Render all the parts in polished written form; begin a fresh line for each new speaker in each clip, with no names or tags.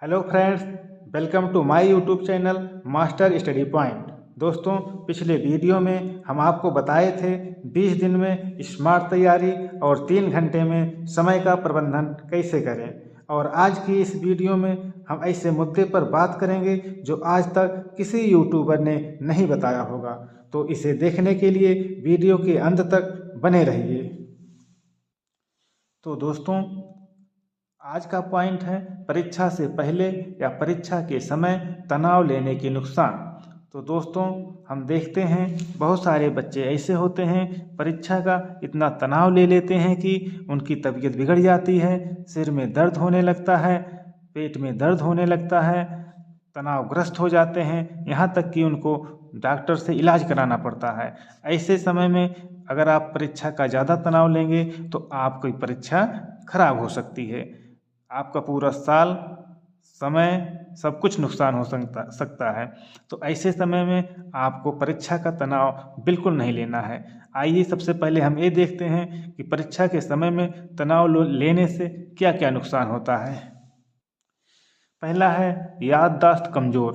Hello friends, welcome to my YouTube channel master study point. दोस्तों, पिछले video में हम आपको बताए थे 20 दिन में स्मार्ट तैयारी और 3 घंटे में समय का प्रबंधन कैसे करें। और आज की इस वीडियो में हम ऐसे मुद्दे पर बात करेंगे जो आज तक किसी यूट्यूबर ने नहीं बताया होगा। तो इसे देखने के लिए वीडियो के अंत तक बने रहिए। तो दोस्तों, आज का पॉइंट है परीक्षा से पहले या परीक्षा के समय तनाव लेने के नुकसान। तो दोस्तों, हम देखते हैं बहुत सारे बच्चे ऐसे होते हैं परीक्षा का इतना तनाव ले लेते हैं कि उनकी तबीयत बिगड़ जाती है, सिर में दर्द होने लगता है, पेट में दर्द होने लगता है, तनावग्रस्त हो जाते हैं, यहाँ तक कि उनको डॉक्टर से इलाज कराना पड़ता है। ऐसे समय में अगर आप परीक्षा का ज़्यादा तनाव लेंगे तो आपकी परीक्षा खराब हो सकती है। आपका पूरा साल, समय, सब कुछ नुकसान हो सकता है। तो ऐसे समय में आपको परीक्षा का तनाव बिल्कुल नहीं लेना है। आइए सबसे पहले हम ये देखते हैं कि परीक्षा के समय में तनाव लेने से क्या क्या नुकसान होता है। पहला है याददाश्त कमज़ोर।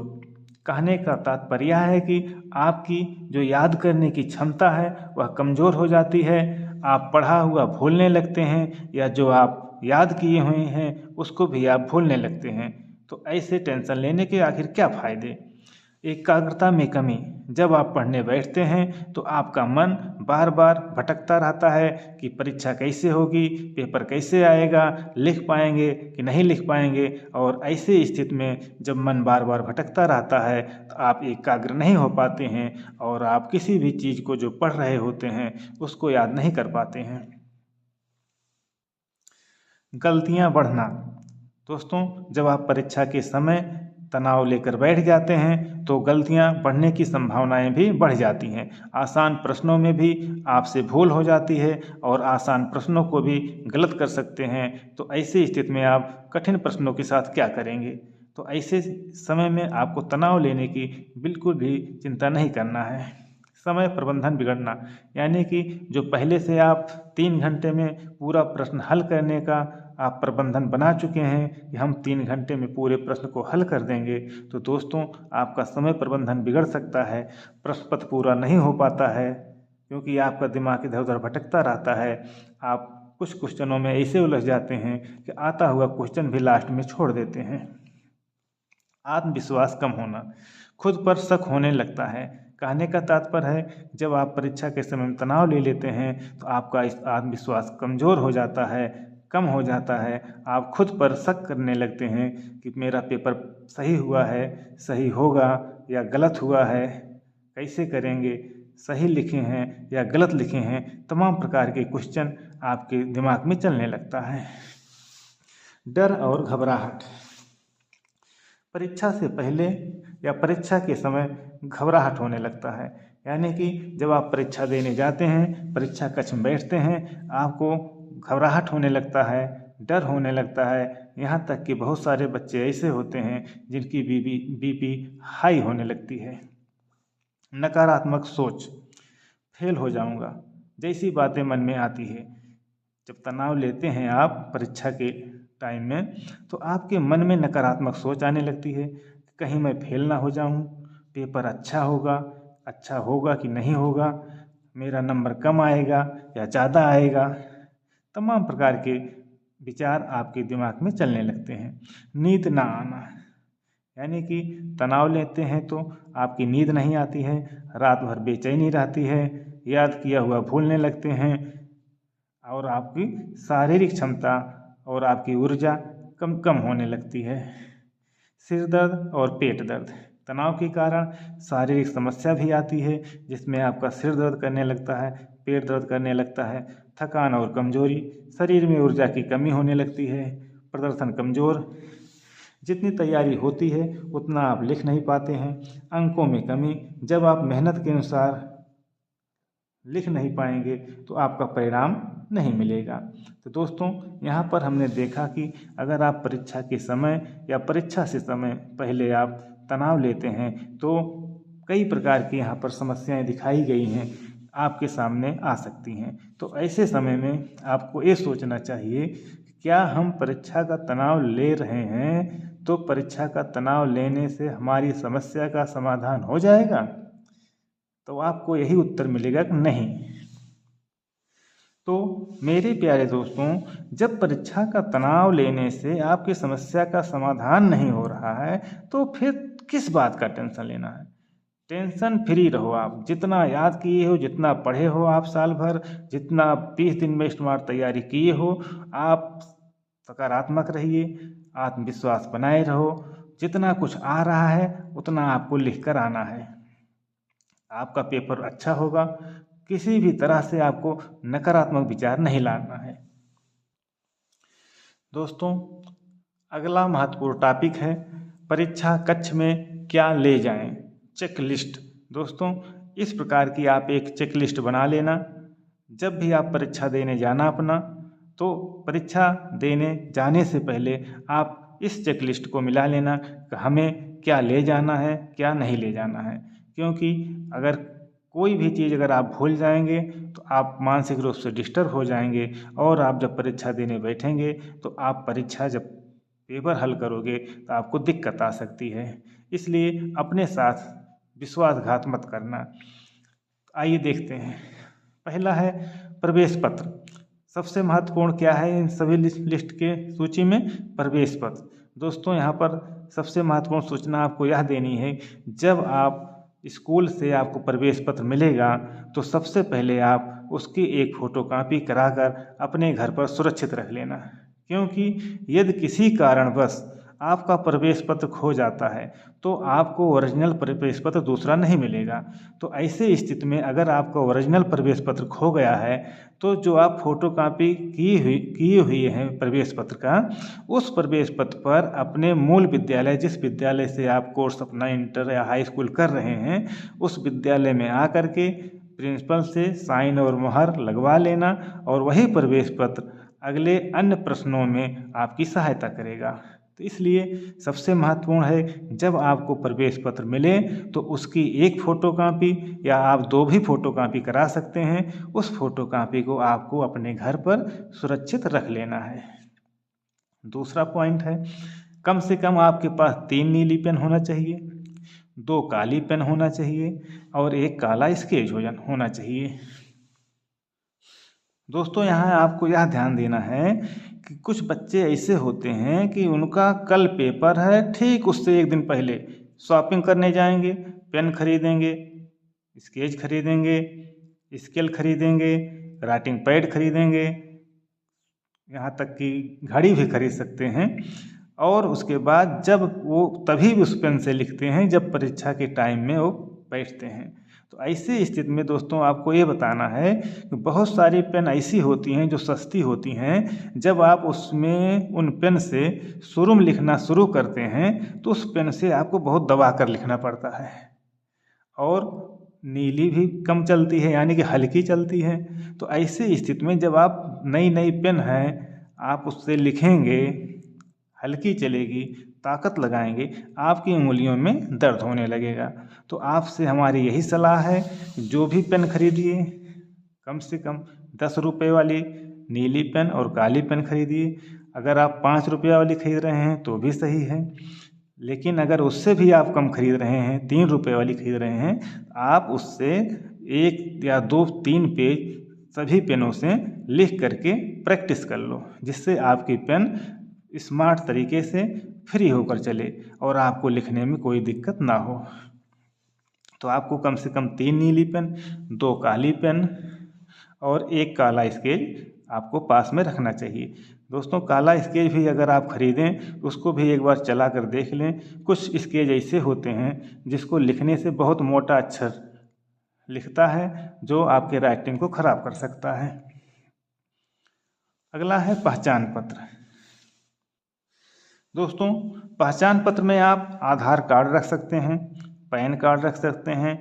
कहने का तात्पर्य है कि आपकी जो याद करने की क्षमता है वह कमज़ोर हो जाती है। आप पढ़ा हुआ भूलने लगते हैं या जो आप याद किए हुए हैं उसको भी आप भूलने लगते हैं। तो ऐसे टेंशन लेने के आखिर क्या फ़ायदे। एकाग्रता में कमी। जब आप पढ़ने बैठते हैं तो आपका मन बार बार भटकता रहता है कि परीक्षा कैसे होगी, पेपर कैसे आएगा, लिख पाएंगे कि नहीं लिख पाएंगे। और ऐसी स्थिति में जब मन बार बार भटकता रहता है तो आप एकाग्र नहीं हो पाते हैं और आप किसी भी चीज़ को जो पढ़ रहे होते हैं उसको याद नहीं कर पाते हैं। गलतियां बढ़ना। दोस्तों, जब आप परीक्षा के समय तनाव लेकर बैठ जाते हैं तो गलतियां बढ़ने की संभावनाएं भी बढ़ जाती हैं। आसान प्रश्नों में भी आपसे भूल हो जाती है और आसान प्रश्नों को भी गलत कर सकते हैं। तो ऐसी स्थिति में आप कठिन प्रश्नों के साथ क्या करेंगे। तो ऐसे समय में आपको तनाव लेने की बिल्कुल भी चिंता नहीं करना है। समय प्रबंधन बिगड़ना, यानी कि जो पहले से आप 3 घंटे में पूरा प्रश्न हल करने का आप प्रबंधन बना चुके हैं कि हम 3 घंटे में पूरे प्रश्न को हल कर देंगे, तो दोस्तों आपका समय प्रबंधन बिगड़ सकता है। प्रश्न पत्र पूरा नहीं हो पाता है क्योंकि आपका दिमाग इधर उधर भटकता रहता है। आप कुछ क्वेश्चनों में ऐसे उलझ जाते हैं कि आता हुआ क्वेश्चन भी लास्ट में छोड़ देते हैं। आत्मविश्वास कम होना, खुद पर शक होने लगता है। कहने का तात्पर्य है जब आप परीक्षा के समय में तनाव ले लेते हैं तो आपका इस आत्मविश्वास कमज़ोर हो जाता है, कम हो जाता है। आप खुद पर शक करने लगते हैं कि मेरा पेपर सही हुआ है, सही होगा या गलत हुआ है, कैसे करेंगे, सही लिखे हैं या गलत लिखे हैं। तमाम प्रकार के क्वेश्चन आपके दिमाग में चलने लगता है। डर और घबराहट। परीक्षा से पहले या परीक्षा के समय घबराहट होने लगता है, यानी कि जब आप परीक्षा देने जाते हैं, परीक्षा कक्ष में बैठते हैं, आपको घबराहट होने लगता है, डर होने लगता है। यहाँ तक कि बहुत सारे बच्चे ऐसे होते हैं जिनकी बीपी हाई होने लगती है। नकारात्मक सोच, फेल हो जाऊंगा जैसी बातें मन में आती है। जब तनाव लेते हैं आप परीक्षा के टाइम में तो आपके मन में नकारात्मक सोच आने लगती है, कहीं मैं फेल ना हो जाऊं, पेपर अच्छा होगा कि नहीं होगा, मेरा नंबर कम आएगा या ज़्यादा आएगा। तमाम प्रकार के विचार आपके दिमाग में चलने लगते हैं। नींद ना आना, यानी कि तनाव लेते हैं तो आपकी नींद नहीं आती है, रात भर बेचैनी रहती है, याद किया हुआ भूलने लगते हैं और आपकी शारीरिक क्षमता और आपकी ऊर्जा कम कम होने लगती है। सिर दर्द और पेट दर्द, तनाव के कारण शारीरिक समस्या भी आती है जिसमें आपका सिर दर्द करने लगता है, पेट दर्द करने लगता है। थकान और कमजोरी, शरीर में ऊर्जा की कमी होने लगती है, प्रदर्शन कमजोर, जितनी तैयारी होती है उतना आप लिख नहीं पाते हैं। अंकों में कमी, जब आप मेहनत के अनुसार लिख नहीं पाएंगे तो आपका परिणाम नहीं मिलेगा। तो दोस्तों, यहाँ पर हमने देखा कि अगर आप परीक्षा के समय या परीक्षा से समय पहले आप तनाव लेते हैं तो कई प्रकार की यहाँ पर समस्याएं दिखाई गई हैं, आपके सामने आ सकती हैं। तो ऐसे समय में आपको ये सोचना चाहिए कि क्या हम परीक्षा का तनाव ले रहे हैं तो परीक्षा का तनाव लेने से हमारी समस्या का समाधान हो जाएगा? तो आपको यही उत्तर मिलेगा कि नहीं। तो मेरे प्यारे दोस्तों, जब परीक्षा का तनाव लेने से आपकी समस्या का समाधान नहीं हो रहा है तो फिर किस बात का टेंशन लेना है। टेंशन फ्री रहो। आप जितना याद किए हो, जितना पढ़े हो आप साल भर, जितना 30 दिन में स्मार्ट तैयारी किए हो, आप सकारात्मक रहिए, आत्मविश्वास बनाए रहो। जितना कुछ आ रहा है उतना आपको लिख कर आना है। आपका पेपर अच्छा होगा। किसी भी तरह से आपको नकारात्मक विचार नहीं लाना है। दोस्तों, अगला महत्वपूर्ण टॉपिक है परीक्षा कक्ष में क्या ले जाएं। Check list. दोस्तों, इस प्रकार की आप एक चेक लिस्ट बना लेना। जब भी आप परीक्षा देने जाना अपना, तो परीक्षा देने जाने से पहले आप इस चेक लिस्ट को मिला लेना कि हमें क्या ले जाना है, क्या नहीं ले जाना है। क्योंकि अगर कोई भी चीज़ अगर आप भूल जाएंगे तो आप मानसिक रूप से डिस्टर्ब हो जाएंगे, और आप जब परीक्षा देने बैठेंगे तो आप परीक्षा जब पेपर हल करोगे तो आपको दिक्कत आ सकती है। इसलिए अपने साथ विश्वासघात मत करना। आइए देखते हैं। पहला है प्रवेश पत्र। सबसे महत्वपूर्ण क्या है इन सभी लिस्ट के सूची में? प्रवेश पत्र। दोस्तों, यहाँ पर सबसे महत्वपूर्ण सूचना आपको यह देनी है, जब आप स्कूल से आपको प्रवेश पत्र मिलेगा तो सबसे पहले आप उसकी एक फ़ोटोकॉपी कराकर अपने घर पर सुरक्षित रख लेना। क्योंकि यदि किसी कारणवश आपका प्रवेश पत्र खो जाता है तो आपको ओरिजिनल प्रवेश पत्र दूसरा नहीं मिलेगा। तो ऐसे स्थिति में अगर आपका ओरिजिनल प्रवेश पत्र खो गया है तो जो आप फोटोकॉपी की हुई है प्रवेश पत्र का, उस प्रवेश पत्र पर अपने मूल विद्यालय, जिस विद्यालय से आप कोर्स अपना इंटर या हाई स्कूल कर रहे हैं, उस विद्यालय में आकर के प्रिंसिपल से साइन और मुहर लगवा लेना, और वही प्रवेश पत्र अगले अन्य प्रश्नों में आपकी सहायता करेगा। तो इसलिए सबसे महत्वपूर्ण है, जब आपको प्रवेश पत्र मिले तो उसकी एक फ़ोटोकॉपी या आप 2 भी फ़ोटोकॉपी करा सकते हैं, उस फ़ोटोकॉपी को आपको अपने घर पर सुरक्षित रख लेना है। दूसरा पॉइंट है, कम से कम आपके पास 3 नीली पेन होना चाहिए, 2 काली पेन होना चाहिए और 1 काला स्केच होना चाहिए। दोस्तों, यहाँ आपको यह ध्यान देना है कि कुछ बच्चे ऐसे होते हैं कि उनका कल पेपर है, ठीक उससे एक दिन पहले शॉपिंग करने जाएंगे, पेन खरीदेंगे, स्केच खरीदेंगे, स्केल खरीदेंगे, राइटिंग पैड खरीदेंगे, यहाँ तक कि घड़ी भी खरीद सकते हैं। और उसके बाद जब वो तभी उस पेन से लिखते हैं जब परीक्षा के टाइम में वो बैठते हैं। तो ऐसी स्थिति में दोस्तों आपको ये बताना है कि बहुत सारी पेन ऐसी होती हैं जो सस्ती होती हैं, जब आप उसमें उन पेन से शुरू में लिखना शुरू करते हैं तो उस पेन से आपको बहुत दबा कर लिखना पड़ता है, और नीली भी कम चलती है, यानी कि हल्की चलती है। तो ऐसी स्थिति में जब आप नई पेन है आप उससे लिखेंगे, हल्की चलेगी, ताकत लगाएंगे, आपकी उंगलियों में दर्द होने लगेगा। तो आपसे हमारी यही सलाह है, जो भी पेन खरीदिए कम से कम 10 रुपये वाली नीली पेन और काली पेन खरीदिए। अगर आप 5 रुपये वाली खरीद रहे हैं तो भी सही है, लेकिन अगर उससे भी आप कम खरीद रहे हैं, 3 रुपये वाली खरीद रहे हैं, आप उससे 1 या 2-3 पेज सभी पेनों से लिख करके प्रैक्टिस कर लो, जिससे आपकी पेन स्मार्ट तरीके से फ्री होकर चले और आपको लिखने में कोई दिक्कत ना हो। तो आपको कम से कम 3 नीली पेन, 2 काली पेन और 1 काला स्केच आपको पास में रखना चाहिए। दोस्तों, काला स्केच भी अगर आप खरीदें उसको भी एक बार चला कर देख लें। कुछ स्केच ऐसे होते हैं जिसको लिखने से बहुत मोटा अक्षर लिखता है, जो आपके राइटिंग को खराब कर सकता है। अगला है पहचान पत्र। दोस्तों, पहचान पत्र में आप आधार कार्ड रख सकते हैं, पैन कार्ड रख सकते हैं,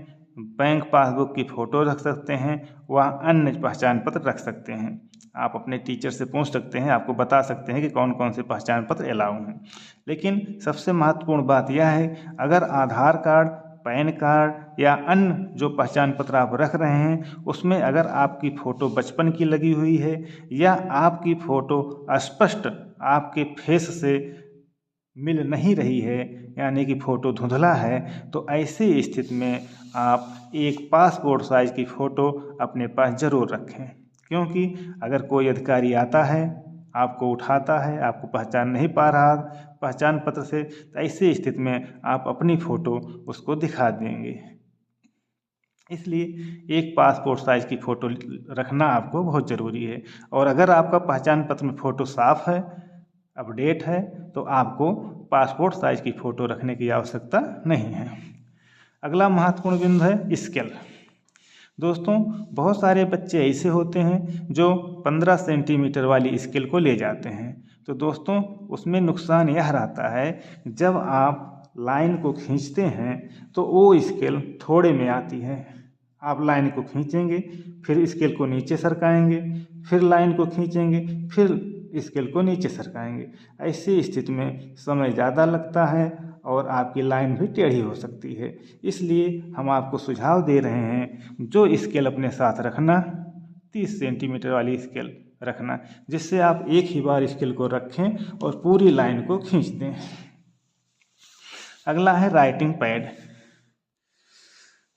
बैंक पासबुक की फ़ोटो रख सकते हैं, व अन्य पहचान पत्र रख सकते हैं। आप अपने टीचर से पूछ सकते हैं, आपको बता सकते हैं कि कौन कौन से पहचान पत्र अलाउ हैं। लेकिन सबसे महत्वपूर्ण बात यह है, अगर आधार कार्ड, पैन कार्ड या अन्य जो पहचान पत्र आप रख रहे हैं उसमें अगर आपकी फ़ोटो बचपन की लगी हुई है या आपकी फ़ोटो स्पष्ट आपके फेस से मिल नहीं रही है, यानी कि फ़ोटो धुंधला है, तो ऐसी स्थिति में आप एक पासपोर्ट साइज़ की फ़ोटो अपने पास ज़रूर रखें। क्योंकि अगर कोई अधिकारी आता है, आपको उठाता है, आपको पहचान नहीं पा रहा पहचान पत्र से, तो ऐसी स्थिति में आप अपनी फ़ोटो उसको दिखा देंगे। इसलिए एक पासपोर्ट साइज़ की फ़ोटो रखना आपको बहुत ज़रूरी है। और अगर आपका पहचान पत्र में फ़ोटो साफ़ है, अपडेट है, तो आपको पासपोर्ट साइज़ की फ़ोटो रखने की आवश्यकता नहीं है। अगला महत्वपूर्ण बिंदु है स्केल। दोस्तों, बहुत सारे बच्चे ऐसे होते हैं जो 15 सेंटीमीटर वाली स्केल को ले जाते हैं। तो दोस्तों, उसमें नुकसान यह रहता है, जब आप लाइन को खींचते हैं तो वो स्केल थोड़े में आती है। आप लाइन को खींचेंगे, फिर स्केल को नीचे सरकाएंगे, फिर लाइन को खींचेंगे, फिर स्केल को नीचे सरकाएंगे। ऐसी स्थिति में समय ज़्यादा लगता है और आपकी लाइन भी टेढ़ी हो सकती है। इसलिए हम आपको सुझाव दे रहे हैं, जो स्केल अपने साथ रखना, 30 सेंटीमीटर वाली स्केल रखना, जिससे आप एक ही बार स्केल को रखें और पूरी लाइन को खींच दें। अगला है राइटिंग पैड।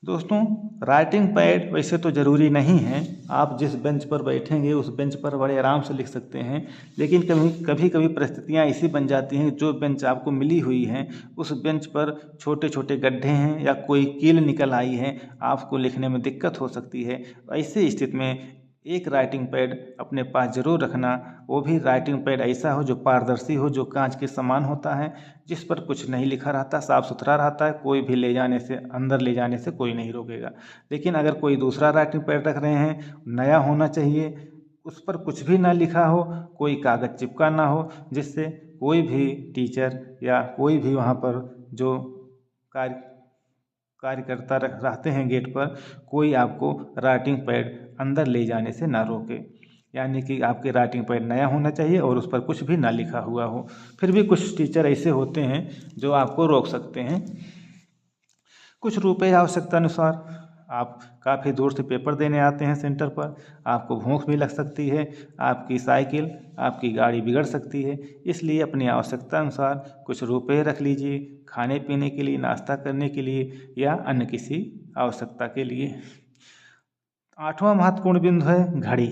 दोस्तों, राइटिंग पैड वैसे तो ज़रूरी नहीं है, आप जिस बेंच पर बैठेंगे उस बेंच पर बड़े आराम से लिख सकते हैं। लेकिन कभी कभी परिस्थितियाँ ऐसी बन जाती हैं, जो बेंच आपको मिली हुई हैं उस बेंच पर छोटे छोटे गड्ढे हैं या कोई कील निकल आई है, आपको लिखने में दिक्कत हो सकती है। ऐसी स्थिति में एक राइटिंग पैड अपने पास ज़रूर रखना। वो भी राइटिंग पैड ऐसा हो जो पारदर्शी हो, जो कांच के समान होता है, जिस पर कुछ नहीं लिखा रहता, साफ़ सुथरा रहता है, कोई भी ले जाने से, अंदर ले जाने से कोई नहीं रोकेगा। लेकिन अगर कोई दूसरा राइटिंग पैड रख रहे हैं, नया होना चाहिए, उस पर कुछ भी ना लिखा हो, कोई कागज़ चिपका ना हो, जिससे कोई भी टीचर या कोई भी वहाँ पर जो कार्यकर्ता रहते हैं गेट पर, कोई आपको राइटिंग पैड अंदर ले जाने से ना रोके। यानी कि आपके राइटिंग पैड नया होना चाहिए और उस पर कुछ भी ना लिखा हुआ हो। फिर भी कुछ टीचर ऐसे होते हैं जो आपको रोक सकते हैं। कुछ रुपए आवश्यकता अनुसार, आप काफ़ी दूर से पेपर देने आते हैं सेंटर पर, आपको भूख भी लग सकती है, आपकी साइकिल, आपकी गाड़ी बिगड़ सकती है। इसलिए अपनी आवश्यकता अनुसार कुछ रुपए रख लीजिए, खाने पीने के लिए, नाश्ता करने के लिए या अन्य किसी आवश्यकता के लिए। 8वां महत्वपूर्ण बिंदु है घड़ी।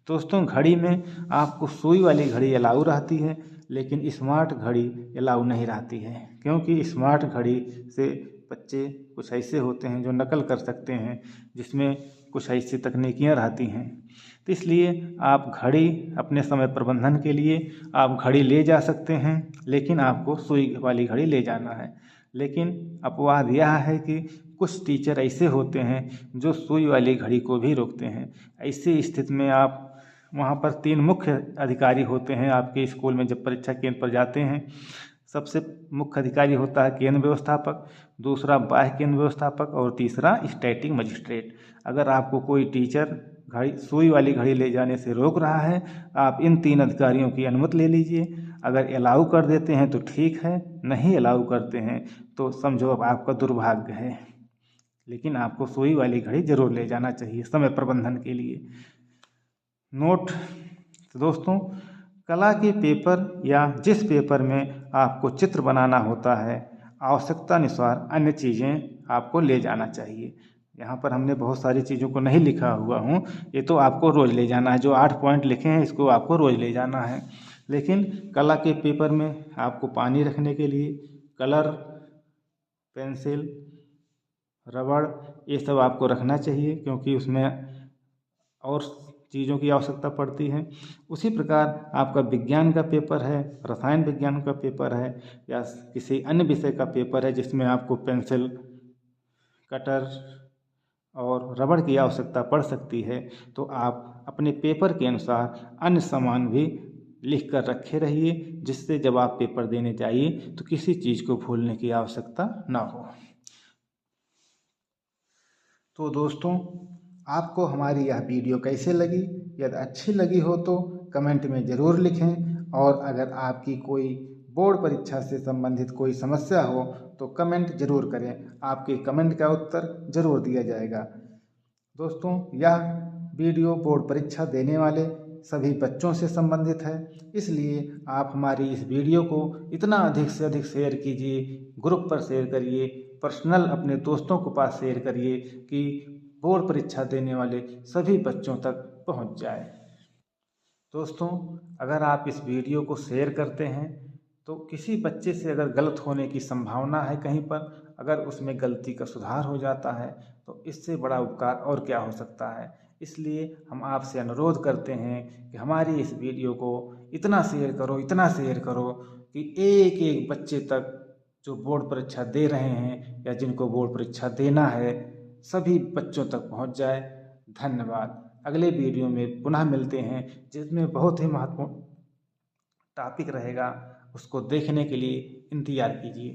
दोस्तों, घड़ी में आपको सुई वाली घड़ी अलाउ रहती है, लेकिन स्मार्ट घड़ी अलाउ नहीं रहती है। क्योंकि स्मार्ट घड़ी से बच्चे कुछ ऐसे होते हैं जो नकल कर सकते हैं, जिसमें कुछ ऐसी तकनीकियाँ रहती हैं। तो इसलिए आप घड़ी अपने समय प्रबंधन के लिए आप घड़ी ले जा सकते हैं, लेकिन आपको सुई वाली घड़ी ले जाना है। लेकिन अपवाद यह है कि कुछ टीचर ऐसे होते हैं जो सुई वाली घड़ी को भी रोकते हैं। ऐसी स्थिति में आप वहाँ पर 3 मुख्य अधिकारी होते हैं आपके स्कूल में जब परीक्षा केंद्र पर जाते हैं। सबसे मुख्य अधिकारी होता है केंद्र व्यवस्थापक, दूसरा बाह्य केंद्र व्यवस्थापक और तीसरा स्टैटिक मजिस्ट्रेट। अगर आपको कोई टीचर घड़ी, सुई वाली घड़ी ले जाने से रोक रहा है, आप इन 3 अधिकारियों की अनुमति ले लीजिए। अगर अलाउ कर देते हैं तो ठीक है, नहीं अलाउ करते हैं तो समझो अब आपका दुर्भाग्य है। लेकिन आपको सुई वाली घड़ी जरूर ले जाना चाहिए समय प्रबंधन के लिए। नोट। तो दोस्तों, कला के पेपर या जिस पेपर में आपको चित्र बनाना होता है, आवश्यकता अनुसार अन्य चीज़ें आपको ले जाना चाहिए। यहाँ पर हमने बहुत सारी चीज़ों को नहीं लिखा हुआ हूँ, ये तो आपको रोज़ ले जाना है। जो 8 पॉइंट लिखे हैं इसको आपको रोज़ ले जाना है। लेकिन कला के पेपर में आपको पानी रखने के लिए कलर, पेंसिल, रबड़, ये सब आपको रखना चाहिए, क्योंकि उसमें और चीज़ों की आवश्यकता पड़ती है। उसी प्रकार आपका विज्ञान का पेपर है, रसायन विज्ञान का पेपर है या किसी अन्य विषय का पेपर है जिसमें आपको पेंसिल, कटर और रबड़ की आवश्यकता पड़ सकती है, तो आप अपने पेपर के अनुसार अन्य सामान भी लिख कर रखे रहिए, जिससे जब आप पेपर देने जाइए तो किसी चीज़ को भूलने की आवश्यकता ना हो। तो दोस्तों, आपको हमारी यह वीडियो कैसे लगी? यदि अच्छी लगी हो तो कमेंट में ज़रूर लिखें, और अगर आपकी कोई बोर्ड परीक्षा से संबंधित कोई समस्या हो तो कमेंट ज़रूर करें। आपके कमेंट का उत्तर ज़रूर दिया जाएगा। दोस्तों, यह वीडियो बोर्ड परीक्षा देने वाले सभी बच्चों से संबंधित है। इसलिए आप हमारी इस वीडियो को इतना अधिक से अधिक शेयर कीजिए, ग्रुप पर शेयर करिए, पर्सनल अपने दोस्तों के पास शेयर करिए कि बोर्ड परीक्षा देने वाले सभी बच्चों तक पहुंच जाए। दोस्तों, अगर आप इस वीडियो को शेयर करते हैं तो किसी बच्चे से अगर गलत होने की संभावना है कहीं पर, अगर उसमें गलती का सुधार हो जाता है तो इससे बड़ा उपकार और क्या हो सकता है। इसलिए हम आपसे अनुरोध करते हैं कि हमारी इस वीडियो को इतना शेयर करो, इतना शेयर करो कि एक एक बच्चे तक जो बोर्ड परीक्षा दे रहे हैं या जिनको बोर्ड परीक्षा देना है सभी बच्चों तक पहुंच जाए। धन्यवाद। अगले वीडियो में पुनः मिलते हैं जिसमें बहुत ही महत्वपूर्ण टॉपिक रहेगा, उसको देखने के लिए इंतज़ार कीजिए।